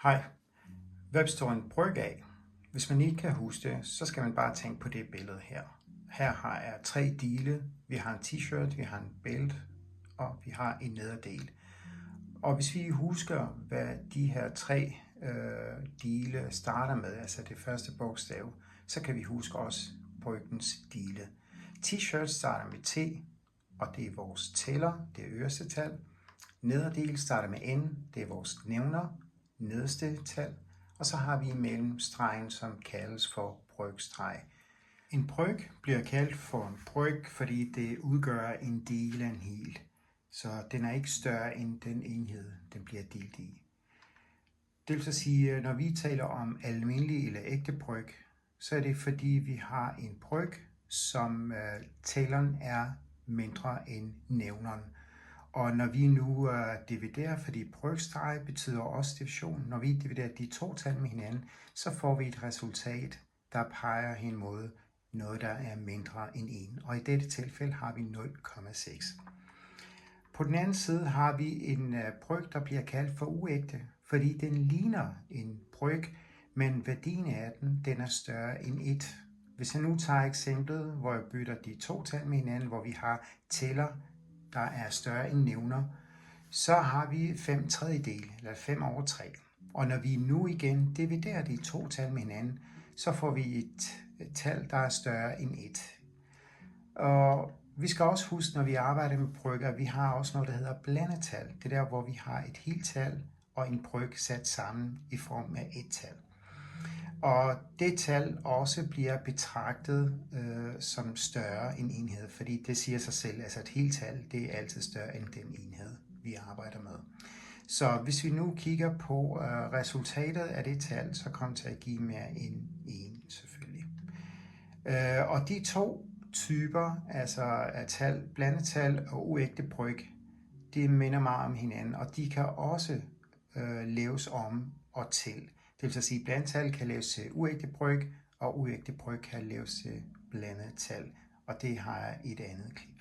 Hej. Hvad består en bryg af? Hvis man ikke kan huske det, så skal man bare tænke på det billede her. Her har jeg 3 dele. Vi har en t-shirt, vi har en bælte, og vi har en nederdel. Og hvis vi husker, hvad de her 3 dele starter med, altså det første bogstav, så kan vi huske også bryggens dele. T-shirt starter med T, og det er vores tæller, det er øverste tal. Nederdel starter med N, det er vores nævner, nederste tal. Og så har vi mellemstregen, som kaldes for brygstreg. En bryg bliver kaldt for en bryg, fordi det udgør en del af en hel. Så den er ikke større end den enhed, den bliver delt i. Det vil så sige, når vi taler om almindelig eller ægte bryg, så er det fordi vi har en bryg, som tælleren er mindre end nævneren. Og når vi nu dividerer, fordi brygstreg betyder også division, når vi dividerer de 2 tal med hinanden, så får vi et resultat, der peger hen mod noget, der er mindre end 1. Og i dette tilfælde har vi 0,6. På den anden side har vi en bryg, der bliver kaldt for uægte, fordi den ligner en bryg, men værdien af den er større end 1. Hvis jeg nu tager eksemplet, hvor jeg bytter de 2 tal med hinanden, hvor vi har tæller, der er større end nævner, så har vi 5/3, eller 5/3. Og når vi nu igen dividerer de 2 tal med hinanden, så får vi et tal, der er større end 1. Og vi skal også huske, når vi arbejder med brygger, at vi har også noget, der hedder blandetal. Det er der, hvor vi har et helt tal og en bryg sat sammen i form af et tal. Og det tal også bliver betragtet som større end enhed, fordi det siger sig selv, altså et helt tal, det er altid større end den enhed, vi arbejder med. Så hvis vi nu kigger på resultatet af det tal, så kommer det til at give mere end 1 selvfølgelig. Og de 2 typer, altså af tal, blandetal og uægte bryg, det minder meget om hinanden, og de kan også laves om og til. Det vil sige, at blandetal kan laves til uægte bryg, og uægte bryg kan laves til blandet tal. Og det har jeg i et andet klip.